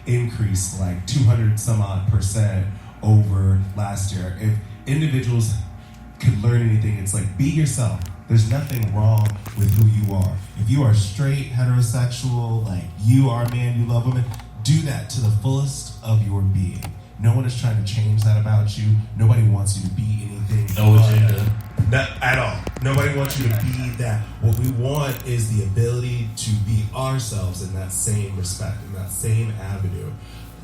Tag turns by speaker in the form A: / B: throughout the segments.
A: increased like 200 some odd % over last year. If individuals could learn anything, it's like, be yourself. There's nothing wrong with who you are. If you are straight, heterosexual, like you are a man, you love women, do that to the fullest of your being. No one is trying to change that about you. Nobody wants you to be anything.
B: No agenda.
A: Not at all. Nobody wants you to be that. What we want is the ability to be ourselves in that same respect, in that same avenue.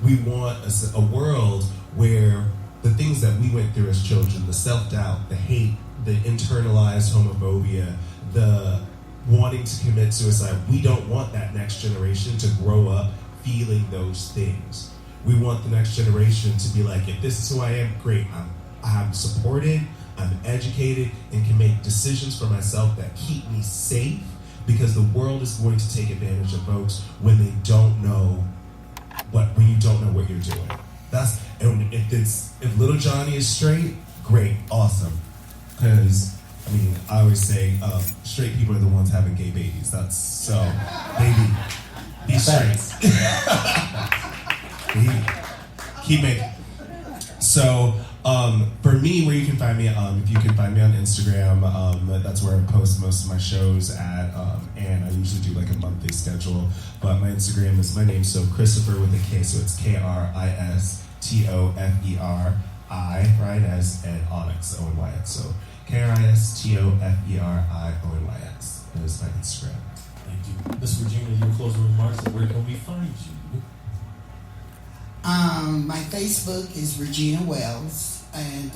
A: We want a world where the things that we went through as children, the self-doubt, the hate, the internalized homophobia, the wanting to commit suicide, we don't want that next generation to grow up feeling those things. We want the next generation to be like, if this is who I am, great. I'm supported, I'm educated, and can make decisions for myself that keep me safe, because the world is going to take advantage of folks when they don't know when you don't know what you're doing. And if little Johnny is straight, great, awesome. Because, I mean, I always say straight people are the ones having gay babies. Baby, be straight. Keep making. So, for me, where you can find me, if you can find me on Instagram, that's where I post most of my shows at, and I usually do like a monthly schedule. But my Instagram is my name, so Christopher with a K, so it's KRISTOFERI, right, as and Onyx, ONYX. So KRISTOFERIONYX is my Instagram.
B: Thank you. Miss Regina, your closing remarks, and where can we find you?
C: My Facebook is Regina Wells, and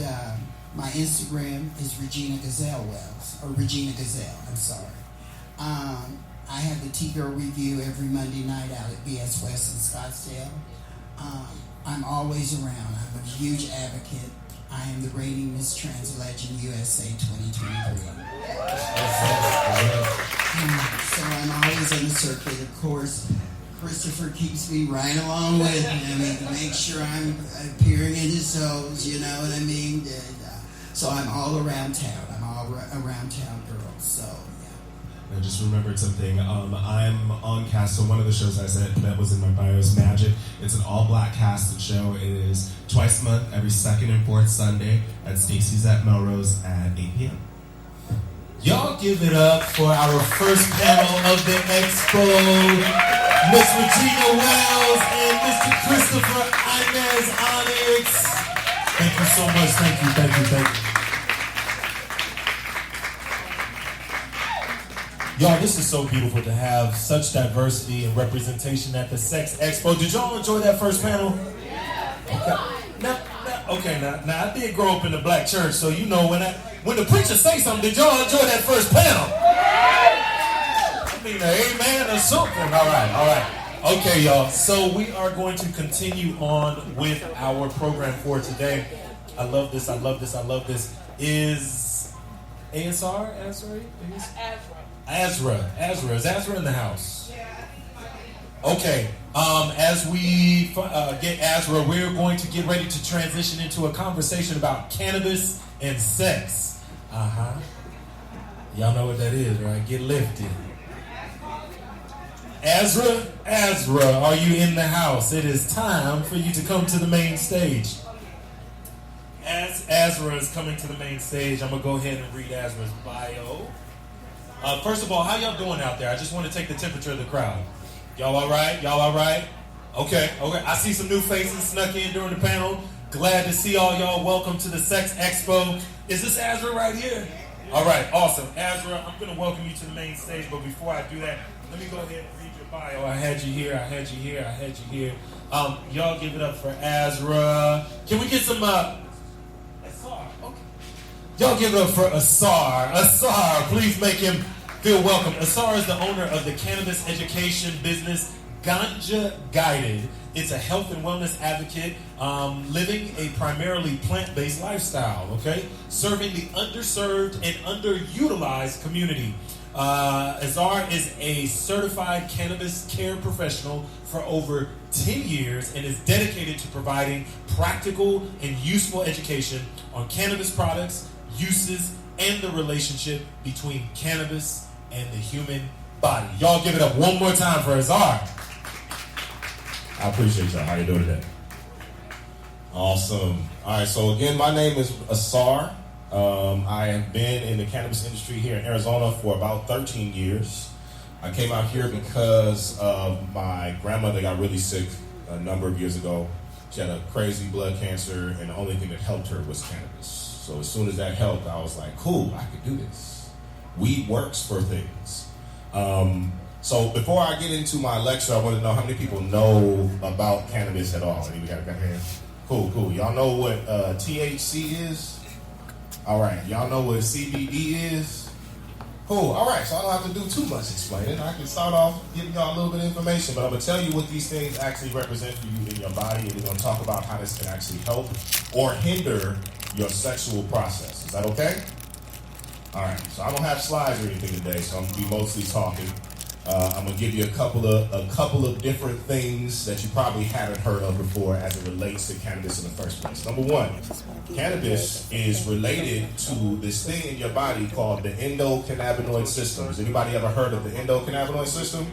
C: my Instagram is Regina Gazelle Wells, or Regina Gazelle, I'm sorry. I have the T-Girl Review every Monday night out at BS West in Scottsdale. I'm always around. I'm a huge advocate. I am the reigning Miss Trans Legend USA 2023. So I'm always on the circuit, of course. Christopher keeps me right along with him to make sure I'm appearing in his shows, you know what I mean? So I'm all around town. I'm all around town girl, so yeah.
A: I just remembered something. I'm on cast, so one of the shows I said that was in my bio is Magic. It's an all-black casted show. It is twice a month, every second and fourth Sunday at Stacy's at Melrose at 8 p.m.
B: Y'all give it up for our first panel of the Expo. Miss Regina Wells and Mr. Christopher Inez Onyx. Thank you so much. Thank you. Y'all, this is so beautiful to have such diversity and representation at the Sex Expo. Did y'all enjoy that first panel? Okay. Now I did grow up in the black church, so you know when the preacher say something, did y'all enjoy that first panel? I mean, amen or something. All right. Okay, y'all. So we are going to continue on with our program for today. I love this. Is ASR? Azra. Is Azra in the house? Okay. As we get Azra, we're going to get ready to transition into a conversation about cannabis and sex. Y'all know what that is, right? Get lifted. Azra, are you in the house? It is time for you to come to the main stage. As Azra is coming to the main stage, I'm going to go ahead and read Azra's bio. First of all, how y'all doing out there? I just want to take the temperature of the crowd. Y'all all right? Okay. I see some new faces snuck in during the panel. Glad to see all y'all. Welcome to the Sex Expo. Is this Azra right here? All right, awesome. Azra, I'm going to welcome you to the main stage, but before I do that, let me go ahead and read your bio. I had you here. Y'all give it up for Azra. Can we get some, Asar? Okay. Y'all give it up for Asar. Asar, please make him feel welcome. Asar is the owner of the cannabis education business, Ganja Guided. It's a health and wellness advocate, living a primarily plant-based lifestyle, okay? Serving the underserved and underutilized community. Azar is a certified cannabis care professional for over 10 years and is dedicated to providing practical and useful education on cannabis products, uses, and the relationship between cannabis and the human body. Y'all give it up one more time for Azar.
D: I appreciate y'all. How you doing today? Awesome. All right, so again, my name is Asar. I have been in the cannabis industry here in Arizona for about 13 years. I came out here because my grandmother got really sick a number of years ago. She had a crazy blood cancer, and the only thing that helped her was cannabis. So as soon as that helped, I was like, cool, I could do this. Weed works for things. So before I get into my lecture, I want to know how many people know about cannabis at all. We got a hand. Cool. Y'all know what THC is? All right. Y'all know what CBD is? Cool. All right. So I don't have to do too much explaining. I can start off giving y'all a little bit of information, but I'm going to tell you what these things actually represent for you in your body, and we're going to talk about how this can actually help or hinder your sexual process. Is that okay? All right. So I don't have slides or anything today, so I'm going to be mostly talking. I'm gonna give you a couple of different things that you probably haven't heard of before as it relates to cannabis in the first place. Number one, cannabis is related to this thing in your body called the endocannabinoid system. Has anybody ever heard of the endocannabinoid system?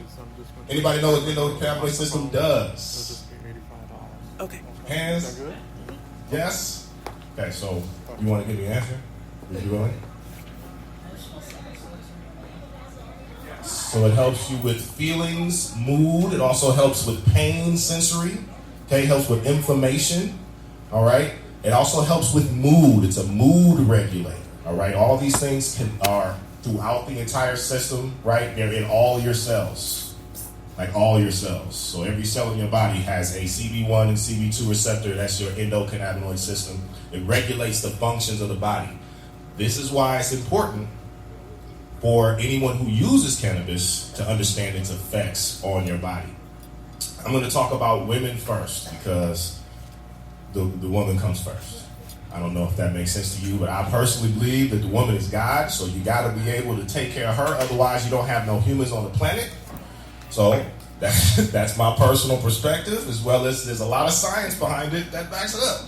D: Anybody know what the endocannabinoid system does?
E: Okay.
D: Hands? Yes? Okay, so you want to give me an answer? Are you willing? So it helps you with feelings, mood. It also helps with pain, sensory. Okay, helps with inflammation. All right. It also helps with mood. It's a mood regulator. All right. All these things are throughout the entire system. Right. They're in all your cells, like all your cells. So every cell in your body has a CB1 and CB2 receptor. That's your endocannabinoid system. It regulates the functions of the body. This is why it's important for anyone who uses cannabis to understand its effects on your body. I'm going to talk about women first because the woman comes first. I don't know if that makes sense to you, but I personally believe that the woman is God, so you got to be able to take care of her. Otherwise, you don't have no humans on the planet. So that's my personal perspective, as well as there's a lot of science behind it that backs it up.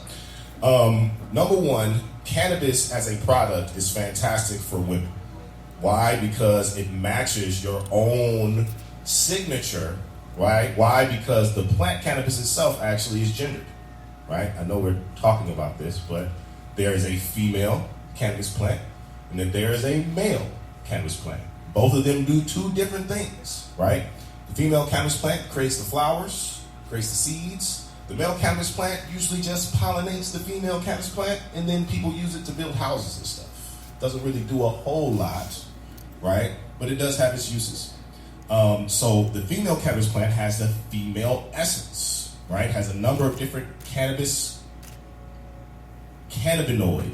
D: Number one, cannabis as a product is fantastic for women. Why? Because it matches your own signature, right? Why? Because the plant cannabis itself actually is gendered, right? I know we're talking about this, but there is a female cannabis plant and then there is a male cannabis plant. Both of them do two different things, right? The female cannabis plant creates the flowers, creates the seeds. The male cannabis plant usually just pollinates the female cannabis plant, and then people use it to build houses and stuff. Doesn't really do a whole lot, right? But it does have its uses. So the female cannabis plant has the female essence, right? Has a number of different cannabinoids.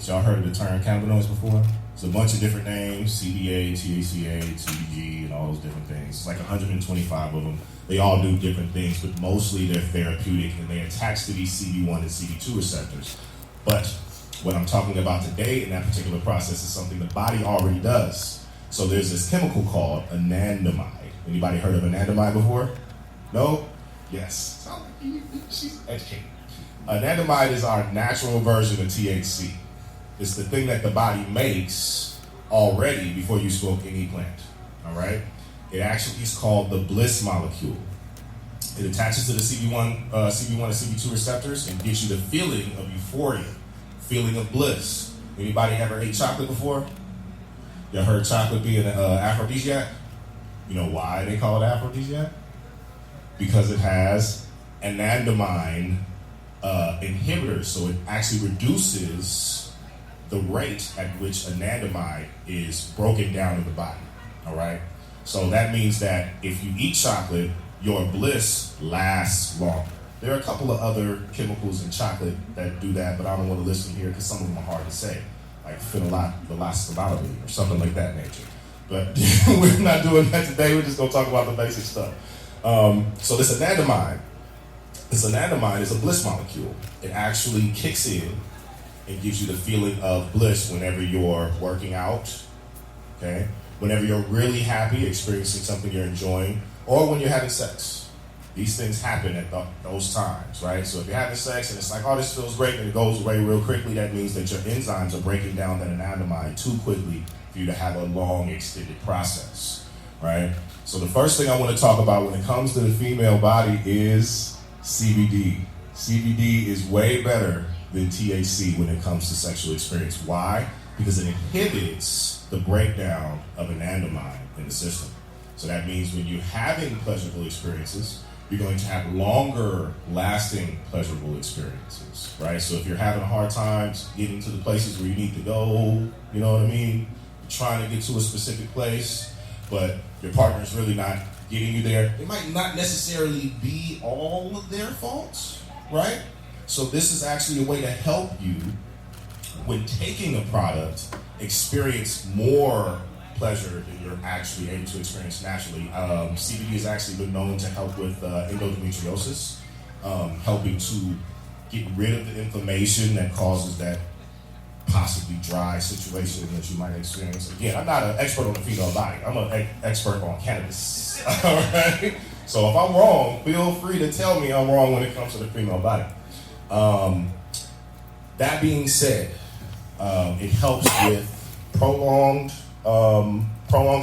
D: Y'all heard of the term cannabinoids before? It's a bunch of different names: CBA, THCA, CBG, and all those different things. It's like 125 of them. They all do different things, but mostly they're therapeutic and they attach to these CB1 and CB2 receptors. But what I'm talking about today in that particular process is something the body already does. So there's this chemical called anandamide. Anybody heard of anandamide before? No? Yes. She's educated. Anandamide is our natural version of THC. It's the thing that the body makes already before you smoke any plant. All right? It actually is called the bliss molecule. It attaches to the CB1 and CB2 receptors and gives you the feeling of euphoria, feeling of bliss. Anybody ever ate chocolate before? You heard chocolate being an aphrodisiac? You know why they call it aphrodisiac? Because it has anandamide inhibitors, so it actually reduces the rate at which anandamide is broken down in the body. All right? So that means that if you eat chocolate, your bliss lasts longer. There are a couple of other chemicals in chocolate that do that, but I don't want to list them here because some of them are hard to say, like phenolphthalein or something like that nature. But we're not doing that today. We're just going to talk about the basic stuff. So this anandamide is a bliss molecule. It actually kicks in and gives you the feeling of bliss whenever you're working out, okay? Whenever you're really happy, experiencing something you're enjoying, or when you're having sex. These things happen at those times, right? So if you're having sex and it's like, oh, this feels great, and it goes away real quickly, that means that your enzymes are breaking down that anandamide too quickly for you to have a long, extended process, right? So the first thing I want to talk about when it comes to the female body is CBD. CBD is way better than THC when it comes to sexual experience. Why? Because it inhibits the breakdown of anandamide in the system. So that means when you're having pleasurable experiences, you're going to have longer lasting pleasurable experiences, right? So if you're having a hard time getting to the places where you need to go, you know what I mean? You're trying to get to a specific place, but your partner's really not getting you there. It might not necessarily be all of their faults, right? So this is actually a way to help you, when taking a product, experience more pleasure than you're actually able to experience naturally. CBD has actually been known to help with endometriosis, helping to get rid of the inflammation that causes that possibly dry situation that you might experience. Again, I'm not an expert on the female body. I'm an expert on cannabis. All right? So if I'm wrong, feel free to tell me I'm wrong when it comes to the female body. That being said, it helps with prolonged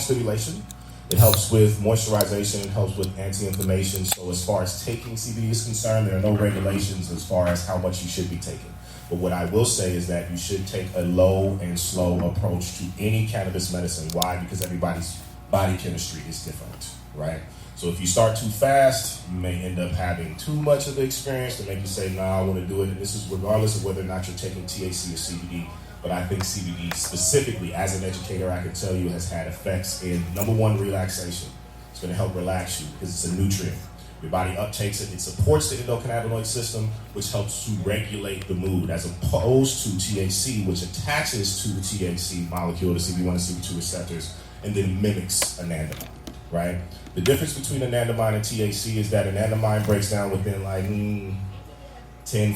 D: stimulation. It helps with moisturization. It helps with anti-inflammation. So as far as taking CBD is concerned, there are no regulations as far as how much you should be taking. But what I will say is that you should take a low and slow approach to any cannabis medicine. Why? Because everybody's body chemistry is different, right? So if you start too fast, you may end up having too much of the experience to make you say, nah, I want to do it. And this is regardless of whether or not you're taking THC or CBD. But I think CBD specifically, as an educator, I can tell you has had effects in, number one, relaxation. It's going to help relax you because it's a nutrient. Your body uptakes it. It supports the endocannabinoid system, which helps to regulate the mood, as opposed to THC, which attaches to the THC molecule, the CB1 and CB2 receptors, and then mimics anandamide, right? The difference between anandamide and THC is that anandamide breaks down within like 10,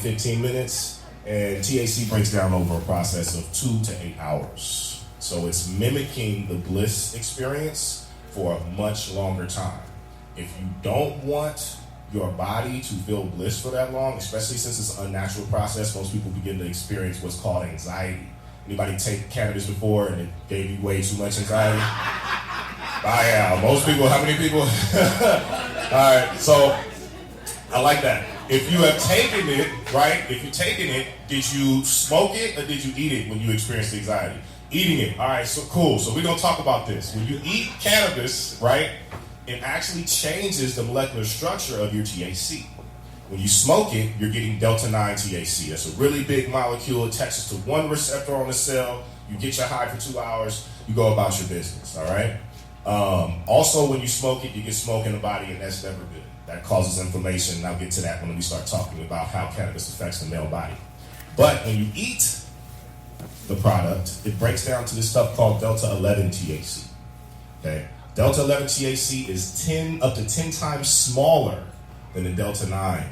D: 15 minutes, and THC breaks down over a process of 2 to 8 hours. So it's mimicking the bliss experience for a much longer time. If you don't want your body to feel bliss for that long, especially since it's an unnatural process, most people begin to experience what's called anxiety. Anybody take cannabis before and it gave you way too much anxiety? Bye, Al. Most people, how many people? All right, so I like that. If you have taken it, right, if you're taking it, did you smoke it or did you eat it when you experienced anxiety? Eating it. All right, so cool. So we're going to talk about this. When you eat cannabis, right, it actually changes the molecular structure of your THC. When you smoke it, you're getting delta-9 THC. That's a really big molecule. It attaches to one receptor on the cell. You get your high for 2 hours. You go about your business, all right? Also, when you smoke it, you get smoke in the body, and that's never good. That causes inflammation, and I'll get to that when we start talking about how cannabis affects the male body. But when you eat the product, it breaks down to this stuff called delta-11 THC, okay? Delta-11 THC is up to 10 times smaller than the delta-9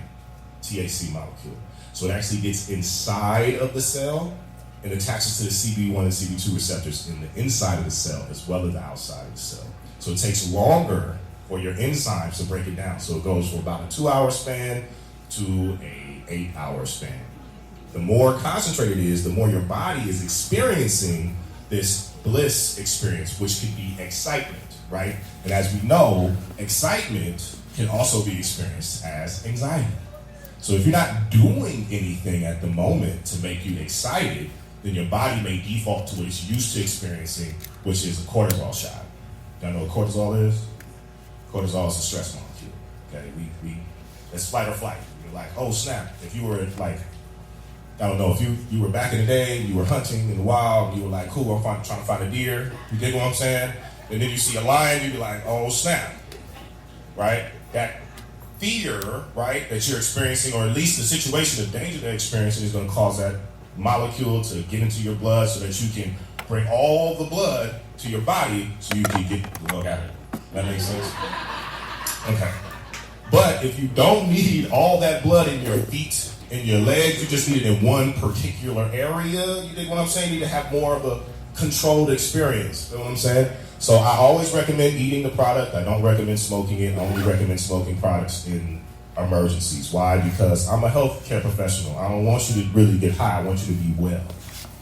D: THC molecule. So it actually gets inside of the cell and attaches to the CB1 and CB2 receptors in the inside of the cell as well as the outside of the cell. So it takes longer for your enzymes to break it down. So it goes from about a 2-hour span to an 8-hour span. The more concentrated it is, the more your body is experiencing this bliss experience, which could be excitement, right? And as we know, excitement can also be experienced as anxiety. So if you're not doing anything at the moment to make you excited, then your body may default to what it's used to experiencing, which is a cortisol shot. Y'all know what cortisol is? Cortisol is a stress molecule. Okay, it's fight or flight. You're like, oh snap. If you were like, I don't know, if you were back in the day, you were hunting in the wild, you were like, cool, I'm trying to find a deer. You dig what I'm saying? And then you see a lion, you'd be like, oh snap, right? That fear, right, that you're experiencing, or at least the situation of danger that you're experiencing, is going to cause that molecule to get into your blood so that you can bring all the blood to your body so you can get the look at it. That makes sense? Okay. But if you don't need all that blood in your feet, in your legs, you just need it in one particular area, you dig what I'm saying? You need to have more of a controlled experience. You know what I'm saying? So I always recommend eating the product. I don't recommend smoking it. I only recommend smoking products in emergencies. Why? Because I'm a healthcare professional. I don't want you to really get high. I want you to be well.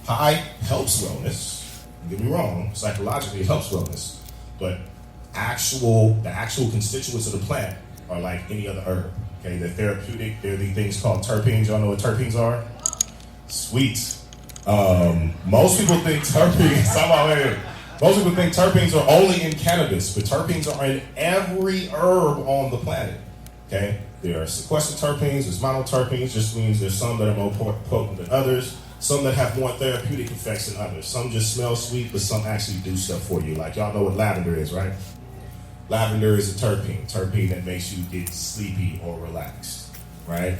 D: High helps wellness. Don't get me wrong. Psychologically, it helps wellness. But the actual constituents of the plant are like any other herb. Okay, they're therapeutic. They're the things called terpenes. Y'all know what terpenes are? Sweet. Most people think terpenes. Most people think terpenes are only in cannabis, but terpenes are in every herb on the planet. Okay, there are sequestered terpenes. There's monoterpenes. Just means there's some that are more potent than others. Some that have more therapeutic effects than others. Some just smell sweet, but some actually do stuff for you. Like y'all know what lavender is, right? Lavender is a terpene that makes you get sleepy or relaxed, right?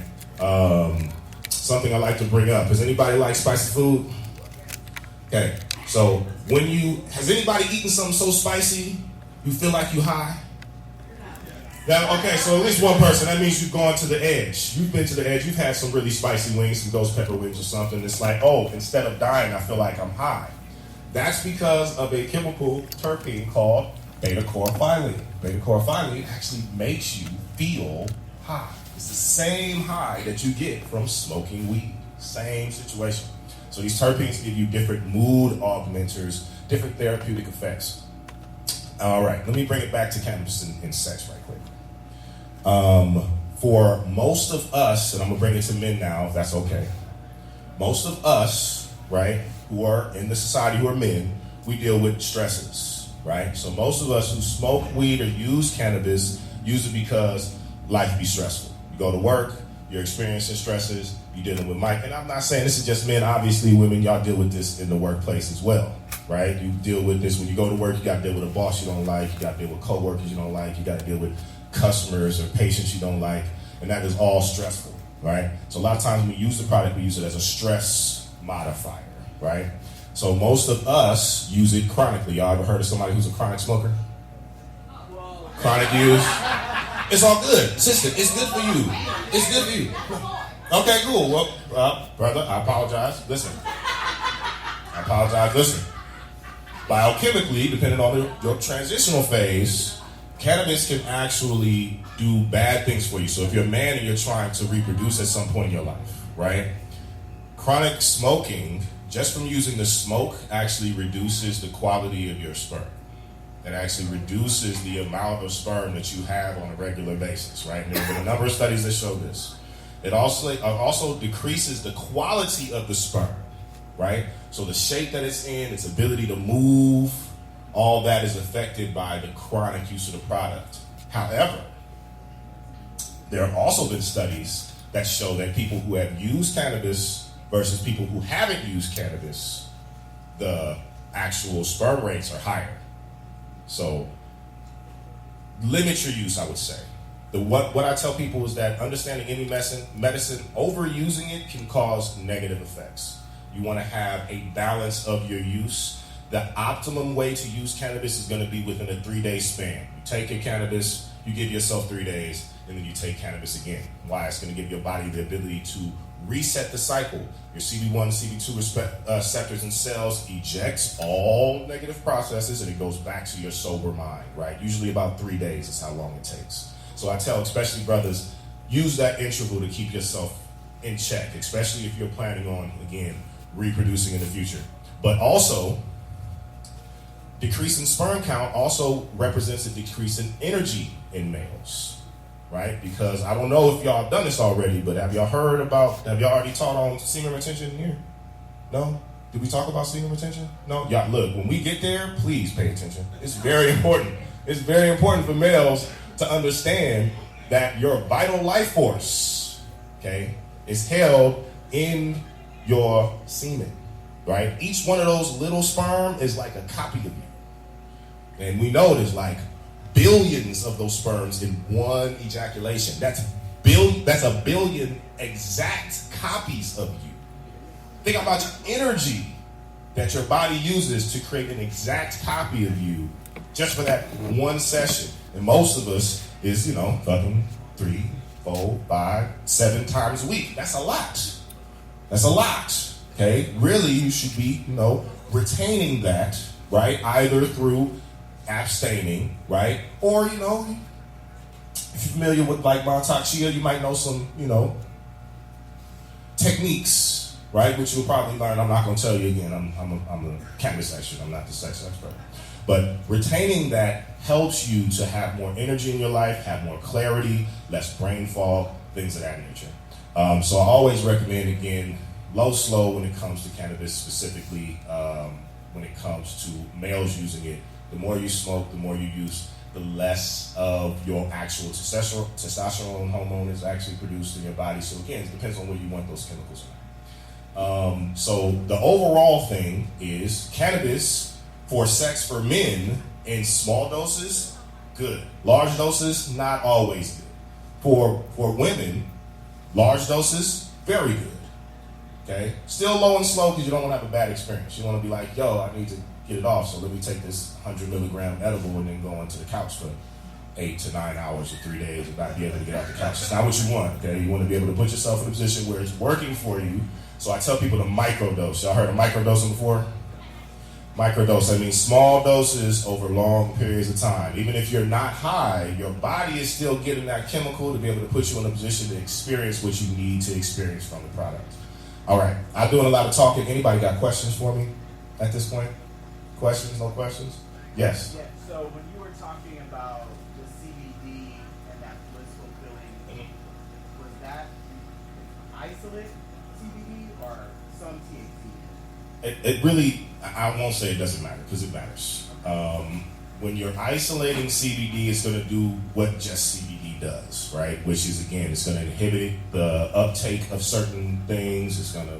D: Something I like to bring up. Does anybody like spicy food? Okay, so has anybody eaten something so spicy you feel like you high? Okay, so at least one person. That means you've gone to the edge. You've been to the edge. You've had some really spicy wings, some ghost pepper wings or something. It's like, oh, instead of dying, I feel like I'm high. That's because of a chemical terpene called beta-chlorphyllene. Beta-chlorphyllene actually makes you feel high. It's the same high that you get from smoking weed. Same situation. So these terpenes give you different mood augmenters, different therapeutic effects. All right, let me bring it back to cannabis and sex right quick. For most of us, and I'm gonna bring it to men now, if that's okay. Most of us, right, who are in the society who are men, we deal with stresses, right? So most of us who smoke weed or use cannabis use it because life be stressful. You go to work, you're experiencing stresses, you're dealing with Mike, and I'm not saying this is just men, obviously women, y'all deal with this in the workplace as well, right? You deal with this when you go to work, you gotta deal with a boss you don't like, you gotta deal with coworkers you don't like, you gotta deal with customers or patients you don't like, and that is all stressful, right? So a lot of times when we use the product, we use it as a stress modifier, right? So most of us use it chronically. Y'all ever heard of somebody who's a chronic smoker? Chronic use? It's all good. Sister, it's good for you. It's good for you. Okay, cool. Well, brother, I apologize. Listen. Biochemically, depending on your transitional phase, cannabis can actually do bad things for you. So if you're a man and you're trying to reproduce at some point in your life, right? Chronic smoking, just from using the smoke, actually reduces the quality of your sperm. It actually reduces the amount of sperm that you have on a regular basis, right? And there have been a number of studies that show this. It also decreases the quality of the sperm, right? So the shape that it's in, its ability to move, all that is affected by the chronic use of the product. However, there have also been studies that show that people who have used cannabis versus people who haven't used cannabis, the actual sperm rates are higher. So limit your use, I would say. What I tell people is that understanding any medicine, overusing it can cause negative effects. You want to have a balance of your use. The optimum way to use cannabis is going to be within a 3-day span. You take your cannabis, you give yourself 3 days, and then you take cannabis again. Why? It's going to give your body the ability to reset the cycle. Your CB1, CB2 receptors and cells ejects all negative processes, and it goes back to your sober mind, right? Usually about 3 days is how long it takes. So I tell, especially brothers, use that interval to keep yourself in check, especially if you're planning on, again, reproducing in the future. But also, decreasing sperm count also represents a decrease in energy in males, right? Because I don't know if y'all have done this already, but have y'all already taught on semen retention here? No? Did we talk about semen retention? No? Y'all, look, when we get there, please pay attention. It's very important. It's very important for males to understand that your vital life force, okay, is held in your semen, right? Each one of those little sperm is like a copy of you. And we know there's like billions of those sperms in one ejaculation. That's a billion exact copies of you. Think about the energy that your body uses to create an exact copy of you just for that one session. And most of us is, fucking 3, 4, 5, 7 times a week. That's a lot. That's a lot. Okay? Really, you should be, retaining that, right? Either through abstaining, right? Or, if you're familiar with like Montauk Chia, you might know some, techniques, right? Which you'll probably learn. I'm not going to tell you again. I'm a cannabis expert. I'm not the sex expert. But retaining that helps you to have more energy in your life, have more clarity, less brain fog, things of that nature. So I always recommend, again, low, slow when it comes to cannabis, specifically when it comes to males using it. The more you smoke, the more you use, the less of your actual testosterone hormone is actually produced in your body. So again, it depends on where you want those chemicals in. So the overall thing is cannabis for sex for men in small doses, good. Large doses, not always good. For women, large doses, very good. Okay? Still low and slow because you don't want to have a bad experience. You want to be like, yo, I need to get it off, so let me take this 100 milligram edible and then go onto the couch for 8 to 9 hours or 3 days and not be able to get off the couch. It's not what you want, okay? You want to be able to put yourself in a position where it's working for you. So I tell people to microdose. Y'all heard of microdosing before? Microdose, that means small doses over long periods of time. Even if you're not high, your body is still getting that chemical to be able to put you in a position to experience what you need to experience from the product. All right, I'm doing a lot of talking. Anybody got questions for me at this point? Questions? No questions? Yes.
E: Yeah. So when you were talking about the CBD and that blissful feeling, was that isolate CBD or some THC?
D: It really, I won't say it doesn't matter because it matters. When you're isolating CBD, it's going to do what just CBD does, right? Which is, again, it's going to inhibit the uptake of certain things. It's going to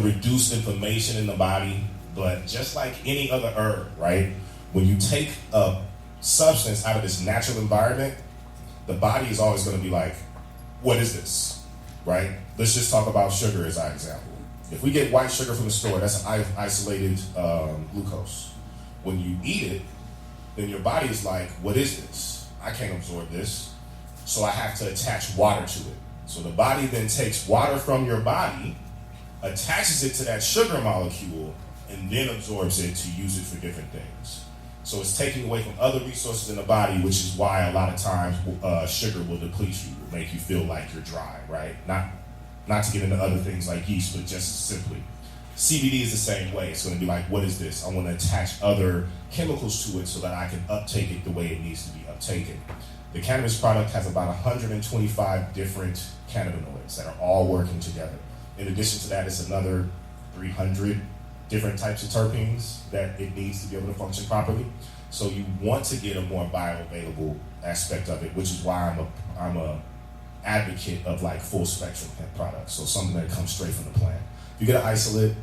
D: reduce inflammation in the body. But just like any other herb, right? When you take a substance out of its natural environment, the body is always going to be like, what is this, right? Let's just talk about sugar as our example. If we get white sugar from the store, that's isolated glucose. When you eat it, then your body is like, what is this? I can't absorb this. So I have to attach water to it. So the body then takes water from your body, attaches it to that sugar molecule, and then absorbs it to use it for different things. So it's taking away from other resources in the body, which is why a lot of times sugar will deplete you, will make you feel like you're dry, right? Not to get into other things like yeast, but just simply. CBD is the same way. It's going to be like, what is this? I want to attach other chemicals to it so that I can uptake it the way it needs to be uptaken. The cannabis product has about 125 different cannabinoids that are all working together. In addition to that, it's another 300 different types of terpenes that it needs to be able to function properly. So you want to get a more bioavailable aspect of it, which is why I'm a advocate of like full spectrum hemp products. So something that comes straight from the plant. If you get an isolate,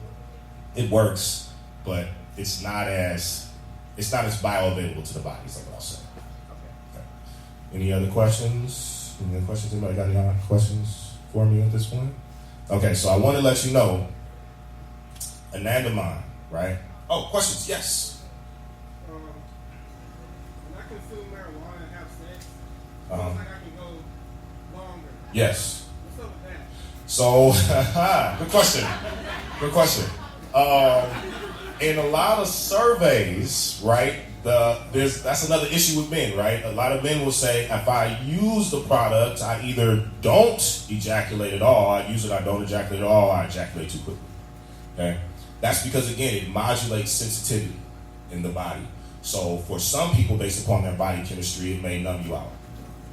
D: it works, but it's not as bioavailable to the body, is what I'll say. Okay. Any other questions? Anybody got any questions for me at this point? Okay, so I want to let you know, anandamide, right? Oh, questions? Yes.
F: When I consume marijuana and have sex, I feel like I can go longer.
D: Yes.
F: What's up with that?
D: So, good question. Good question. In a lot of surveys, right, that's another issue with men, right? A lot of men will say, if I use the product, I either don't ejaculate at all, I use it, I don't ejaculate at all, I ejaculate too quickly. Okay? That's because, again, it modulates sensitivity in the body. So for some people, based upon their body chemistry, it may numb you out,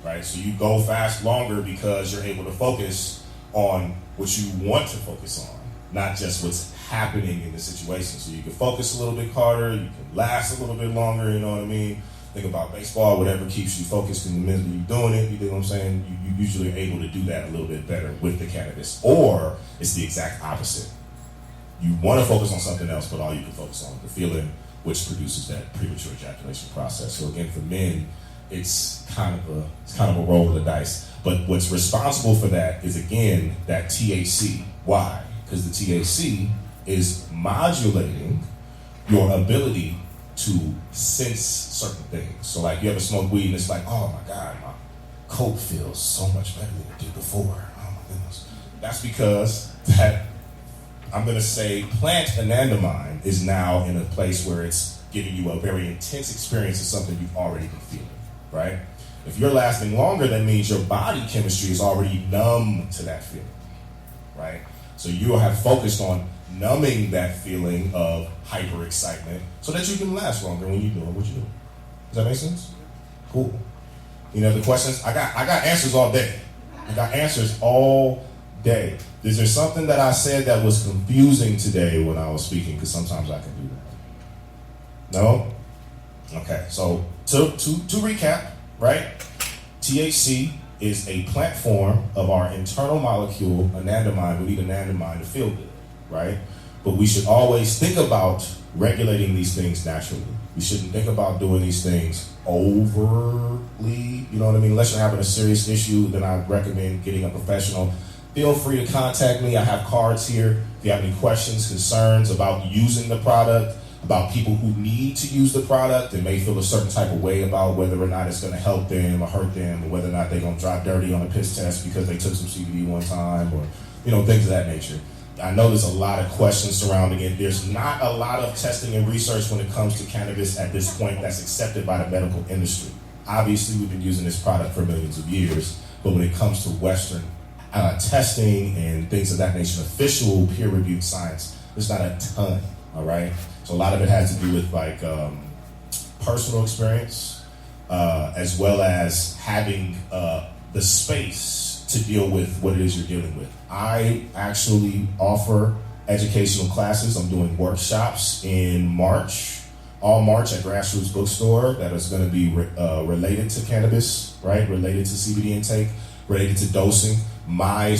D: right? So you go fast longer because you're able to focus on what you want to focus on, not just what's happening in the situation. So you can focus a little bit harder, you can last a little bit longer, you know what I mean? Think about baseball, whatever keeps you focused in the minute you're doing it, you know what I'm saying? You usually are able to do that a little bit better with the cannabis. Or it's the exact opposite. You want to focus on something else, but all you can focus on the feeling, which produces that premature ejaculation process. So again, for men, it's kind of a roll of the dice. But what's responsible for that is, again, that THC. Why? Because the THC is modulating your ability to sense certain things. So like you ever smoke weed and it's like, oh my God, my coke feels so much better than it did before. Oh my goodness. That's because that, I'm going to say, plant anandamide is now in a place where it's giving you a very intense experience of something you've already been feeling, right? If you're lasting longer, that means your body chemistry is already numb to that feeling, right? So you will have focused on numbing that feeling of hyper excitement so that you can last longer when you're doing what you do. Does that make sense? Cool. You know, the questions, I got answers all day. I got answers all day. Is there something that I said that was confusing today when I was speaking? Because sometimes I can do that. No? Okay, so to recap, right? THC is a plant form of our internal molecule, anandamide. We need anandamide to feel good, right? But we should always think about regulating these things naturally. We shouldn't think about doing these things overly, you know what I mean? Unless you're having a serious issue, then I recommend getting a professional. Feel free to contact me. I have cards here. If you have any questions, concerns about using the product, about people who need to use the product and may feel a certain type of way about whether or not it's going to help them or hurt them, or whether or not they're going to drive dirty on a piss test because they took some CBD one time, or, you know, things of that nature. I know there's a lot of questions surrounding it. There's not a lot of testing and research when it comes to cannabis at this point that's accepted by the medical industry. Obviously, we've been using this product for millions of years, but when it comes to Western testing and things of that nature, official peer-reviewed science, there's not a ton, all right? So a lot of it has to do with like personal experience, as well as having the space to deal with what it is you're dealing with. I actually offer educational classes. I'm doing workshops in March, all March at Grassroots Bookstore that is going to be related to cannabis, right? Related to CBD intake, related to dosing. My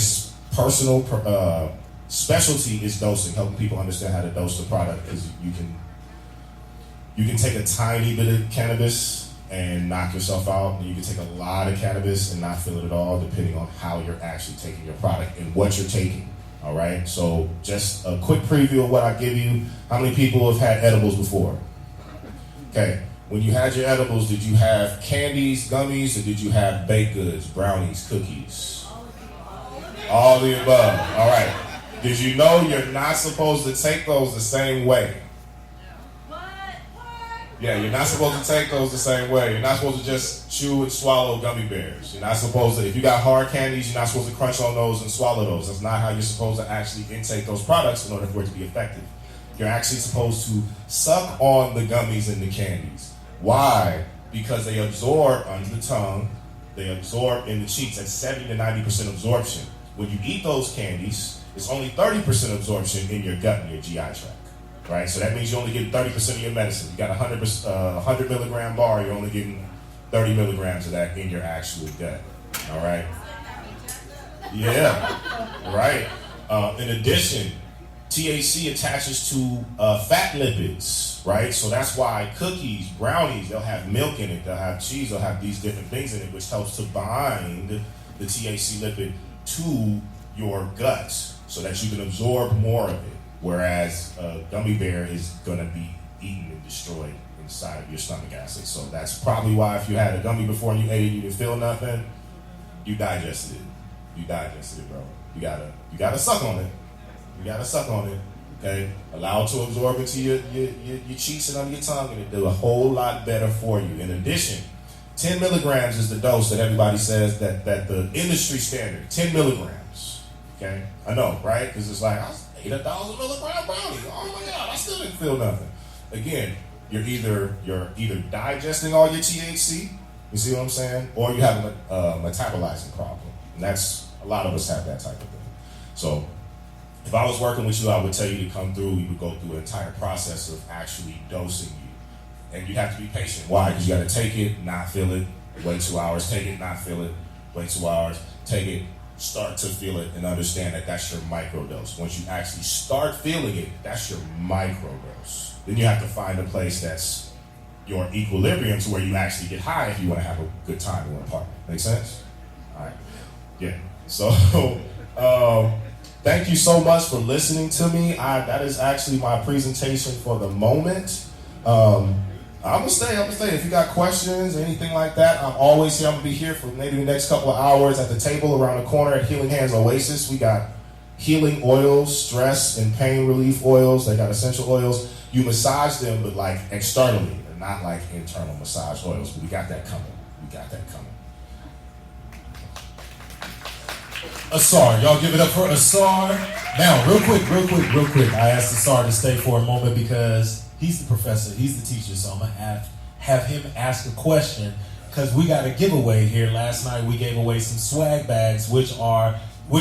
D: personal specialty is dosing, helping people understand how to dose the product, because you can take a tiny bit of cannabis and knock yourself out, and you can take a lot of cannabis and not feel it at all, depending on how you're actually taking your product and what you're taking. All right, so just a quick preview of what I give you. How many people have had edibles before? Okay, when you had your edibles, did you have candies, gummies, or did you have baked goods, brownies, cookies? All of the above. All right. Did you know you're not supposed to take those the same way? Yeah, you're not supposed to take those the same way. You're not supposed to just chew and swallow gummy bears. You're not supposed to, if you got hard candies, you're not supposed to crunch on those and swallow those. That's not how you're supposed to actually intake those products in order for it to be effective. You're actually supposed to suck on the gummies and the candies. Why? Because they absorb under the tongue, they absorb in the cheeks at 70 to 90% absorption. When you eat those candies, it's only 30% absorption in your gut and your GI tract. Right, so that means you only get 30% of your medicine. You got a 100 milligram bar, you're only getting 30 milligrams of that in your actual gut. All right. Yeah. Right. In addition, THC attaches to fat lipids. Right. So that's why cookies, brownies, they'll have milk in it, they'll have cheese, they'll have these different things in it, which helps to bind the THC lipid to your gut so that you can absorb more of it. Whereas a gummy bear is going to be eaten and destroyed inside of your stomach acid. So that's probably why if you had a gummy before and you ate it, you didn't feel nothing, you digested it. You digested it, bro. You gotta suck on it. You gotta suck on it. Okay? Allow it to absorb into your cheeks and under your tongue, and it'll do a whole lot better for you. In addition, 10 milligrams is the dose that everybody says that the industry standard, 10 milligrams. Okay? I know, right? Because it's like, I ate 1,000 milligram brownie. Oh my God, I still didn't feel nothing. Again, you're either digesting all your THC, you see what I'm saying, or you have a metabolizing problem. And that's, a lot of us have that type of thing. So if I was working with you, I would tell you to come through. We would go through an entire process of actually dosing you. And you have to be patient. Why? Because you got to take it, not feel it, wait 2 hours, take it, not feel it, wait 2 hours, take it, start to feel it, and understand that that's your microdose. Once you actually start feeling it, that's your microdose. Then you have to find a place that's your equilibrium to where you actually get high if you want to have a good time in one party. Make sense? All right. Yeah. So, thank you so much for listening to me. That is actually my presentation for the moment. I'm gonna stay. If you got questions, anything like that, I'm always here. I'm gonna be here for maybe the next couple of hours at the table around the corner at Healing Hands Oasis. We got healing oils, stress and pain relief oils. They got essential oils. You massage them, but like externally, and not like internal massage oils. But we got that coming.
B: Asar. Y'all give it up for Asar. Now, real quick. I asked Asar to stay for a moment because he's the professor, he's the teacher, so I'm going to have him ask a question because we got a giveaway here. Last night we gave away some swag bags, which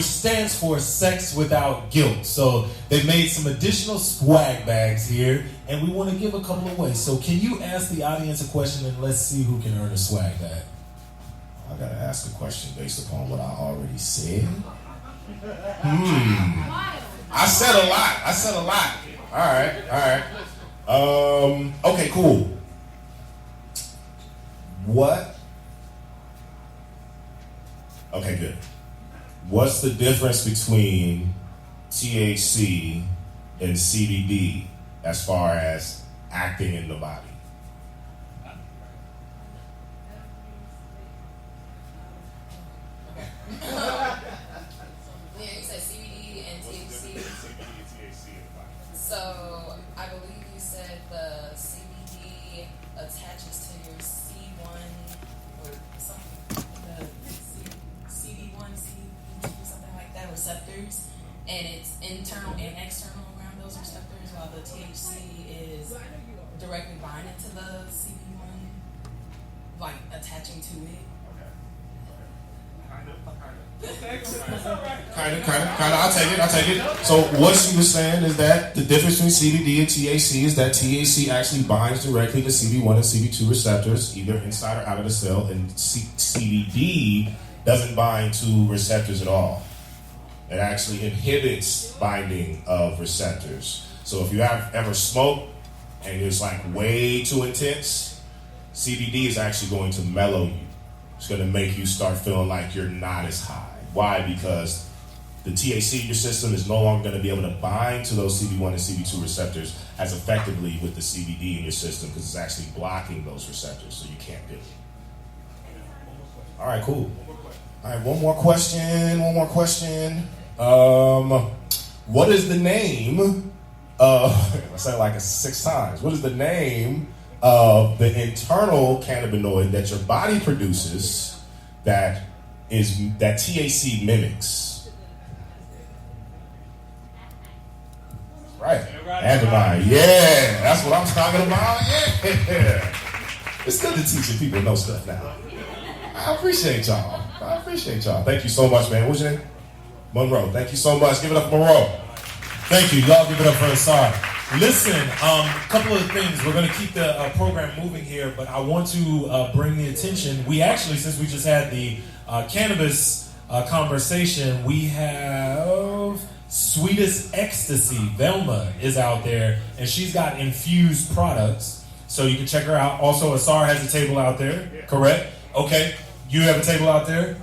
B: stands for Sex Without Guilt. So they made some additional swag bags here, and we want to give a couple away. So can you ask the audience a question, and let's see who can earn a swag bag?
D: I gotta ask a question based upon what I already said. I said a lot. All right. Okay, cool. What? Okay, good. What's the difference between THC and CBD as far as acting in the body?
G: Yeah, you said CBD and THC. So I believe you said the CBD attaches to your C1 or something, the CD1, CD2, something like that, receptors, and it's internal and external around those receptors, while the THC is directly binding to the CD1, like attaching to it.
D: Kind of. I'll take it. So what she was saying is that the difference between CBD and THC is that THC actually binds directly to CB1 and CB2 receptors, either inside or out of the cell, and CBD doesn't bind to receptors at all. It actually inhibits binding of receptors. So if you have ever smoked and it's like way too intense, CBD is actually going to mellow you. It's going to make you start feeling like you're not as high. Why? Because the THC in your system is no longer going to be able to bind to those CB1 and CB2 receptors as effectively with the CBD in your system because it's actually blocking those receptors, so you can't do it. All right, cool. All right, one more question. What is the name of, I said it like 6 times, what is the name of the internal cannabinoid that your body produces that THC mimics? Right. Andamine. Yeah, that's what I'm talking about. Yeah. It's good to teaching people know stuff now. I appreciate y'all. Thank you so much, man. What's your name? Monroe. Thank you so much. Give it up for Monroe.
B: Thank you. Y'all give it up for Asar. Listen, a couple of things. We're going to keep the program moving here, but I want to bring the attention. We actually, since we just had the cannabis conversation, we have Sweetest Ecstasy. Velma is out there, and she's got infused products, so you can check her out. Also, Asar has a table out there, correct? Okay. You have a table out there?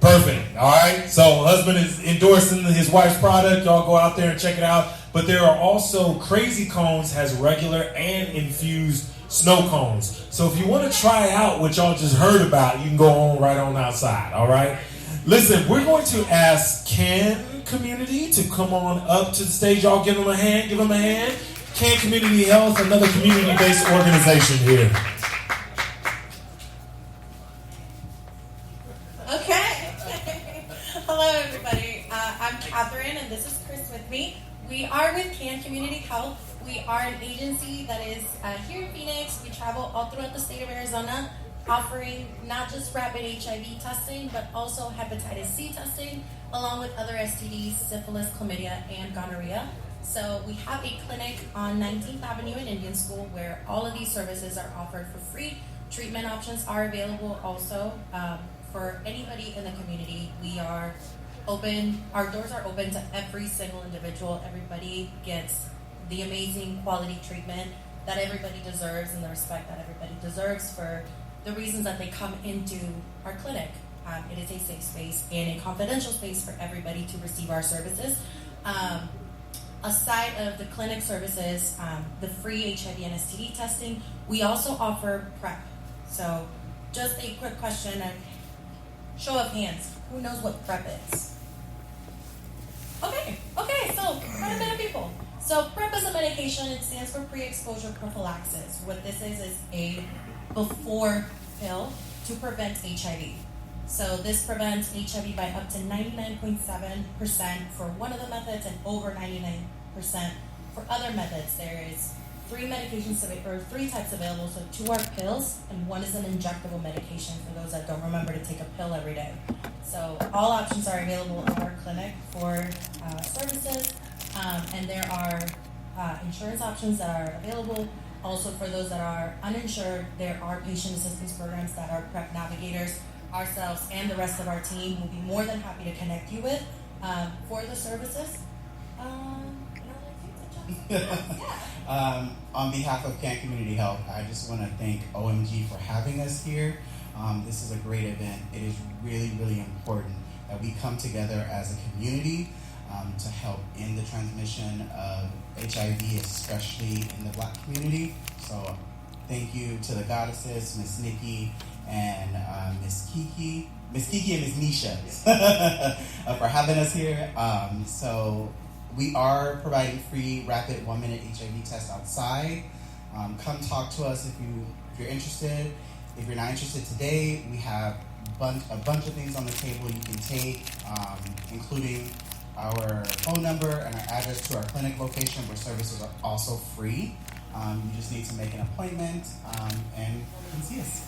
B: Perfect. All right. So husband is endorsing his wife's product. Y'all go out there and check it out. But there are also Crazy Cones has regular and infused snow cones. So if you want to try out what y'all just heard about, you can go on right on outside. All right. Listen, we're going to ask Can Community to come on up to the stage. Y'all give them a hand. Can Community Health, another community-based organization here.
H: Hello, everybody. I'm Catherine, and this is Chris with me. We are with Can Community Health. We are an agency that is here in Phoenix. We travel all throughout the state of Arizona, offering not just rapid HIV testing, but also hepatitis C testing, along with other STDs, syphilis, chlamydia, and gonorrhea. So we have a clinic on 19th Avenue in Indian School where all of these services are offered for free. Treatment options are available also. For anybody in the community, we are open. Our doors are open to every single individual. Everybody gets the amazing quality treatment that everybody deserves and the respect that everybody deserves for the reasons that they come into our clinic. It is a safe space and a confidential space for everybody to receive our services. Aside of the clinic services, the free HIV and STD testing, we also offer PrEP. So just a quick question. Show of hands. Who knows what PrEP is? Okay, so quite a bit of people. So PrEP is a medication. It stands for pre-exposure prophylaxis. What this is a before pill to prevent HIV. So this prevents HIV by up to 99.7% for one of the methods and over 99% for other methods. There is 3 medications or 3 types available. So 2 are pills and 1 is an injectable medication for those that don't remember to take a pill every day. So all options are available at our clinic for services, and there are insurance options that are available. Also, for those that are uninsured, there are patient assistance programs that our PrEP navigators, ourselves, and the rest of our team will be more than happy to connect you with for the services.
E: On behalf of Can Community Health, I just want to thank OMG for having us here. This is a great event. It is really, really important that we come together as a community to help end the transmission of HIV, especially in the Black community. So thank you to the goddesses, Miss Nikki and Miss Kiki and Miss Nisha for having us here. So we are providing free rapid 1-minute HIV tests outside. Come talk to us if you're interested. If you're not interested today, we have a bunch of things on the table you can take, including our phone number and our address to our clinic location where services are also free. You just need to make an appointment and come see us.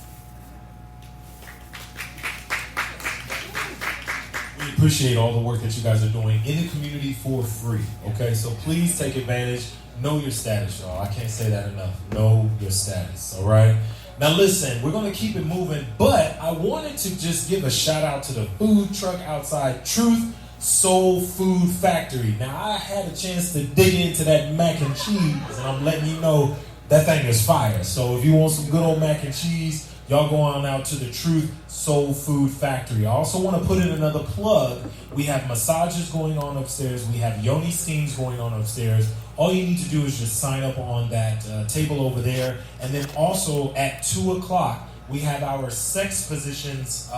B: We appreciate all the work that you guys are doing in the community for free, okay? So please take advantage. Know your status, y'all. I can't say that enough. Know your status, all right? Now listen, we're going to keep it moving, but I wanted to just give a shout out to the food truck outside, Truth Soul Food Factory. Now I had a chance to dig into that mac and cheese, and I'm letting you know that thing is fire. So if you want some good old mac and cheese, y'all go on out to the Truth Soul Food Factory. I also want to put in another plug. We have massages going on upstairs. We have yoni steams going on upstairs. All you need to do is just sign up on that table over there. And then also at 2 o'clock, we have our sex positions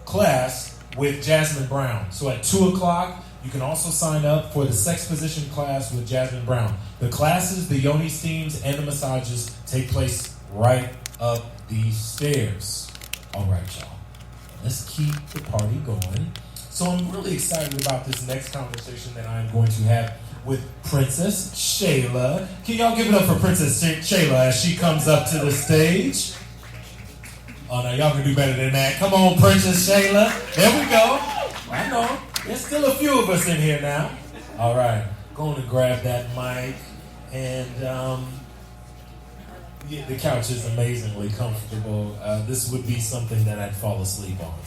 B: class with Jasmine Brown. So at 2 o'clock, you can also sign up for the sex position class with Jasmine Brown. The classes, the yoni steams, and the massages take place right up these stairs. All right, y'all. Let's keep the party going. So I'm really excited about this next conversation that I'm going to have with Princess Shayla. Can y'all give it up for Princess Shayla as she comes up to the stage? Oh, now y'all can do better than that. Come on, Princess Shayla. There we go. I know. There's still a few of us in here now. All right. Going to grab that mic. And yeah, the couch is amazingly comfortable. This would be something that I'd fall asleep on.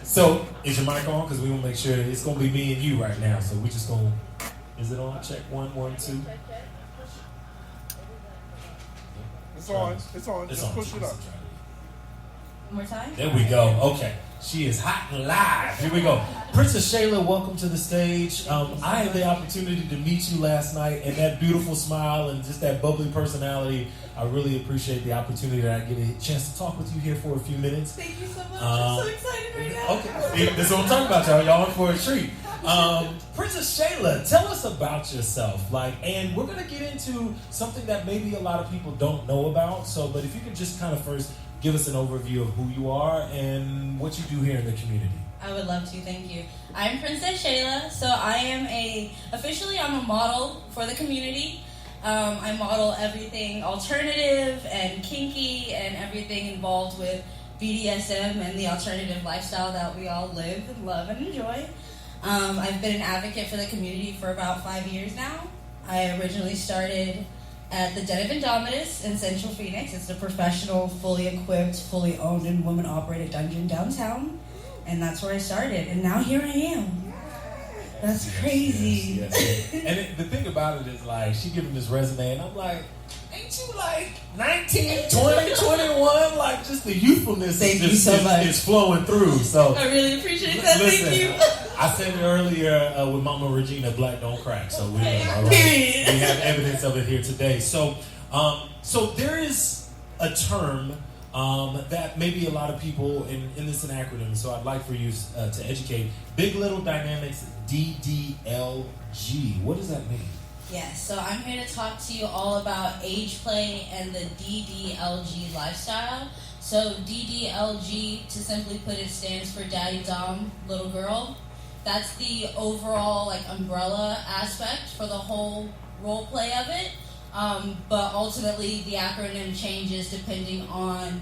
B: So is your mic on? Because we want to make sure it's going to be me and you right now. So we just going to, is it on? Check 1, 1, 2.
F: It's on. It's on. Just push it up.
H: One more time?
B: There we go. Okay. She is hot and live. Here we go. Princess Shayla, welcome to the stage. I had the opportunity to meet you last night, and that beautiful smile and just that bubbly personality, I really appreciate the opportunity that I get a chance to talk with you here for a few minutes.
H: Thank you so much. I'm so excited right now.
B: Okay. This is what I'm talking about, y'all. Y'all in for a treat. Princess Shayla, tell us about yourself. And we're going to get into something that maybe a lot of people don't know about. But if you could just kind of first give us an overview of who you are and what you do here in the community.
H: I would love to, thank you. I'm Princess Shayla, so I'm officially I'm a model for the community. I model everything alternative and kinky and everything involved with BDSM and the alternative lifestyle that we all live and love and enjoy. I've been an advocate for the community for about 5 years now. I originally started at the Den of Indomitus in Central Phoenix. It's a professional, fully equipped, fully owned, and woman-operated dungeon downtown. And that's where I started. And now here I am. That's crazy.
B: Yes. And the thing about it is, she giving this resume, and I'm like, ain't you 19, 20, 21? Just the youthfulness is flowing through. So
H: I really appreciate that.
B: Listen,
H: thank you.
B: I said it earlier with Mama Regina, Black don't crack. So we have evidence of it here today. So there is a term that maybe a lot of people, and it's an acronym, so I'd like for you to educate. Big Little Dynamics, DDLG. What does that mean?
H: Yes, so I'm here to talk to you all about age play and the DDLG lifestyle.
I: So DDLG, to simply put it, stands for Daddy Dom, Little Girl. That's the overall like umbrella aspect for the whole role play of it. But ultimately, the acronym changes depending on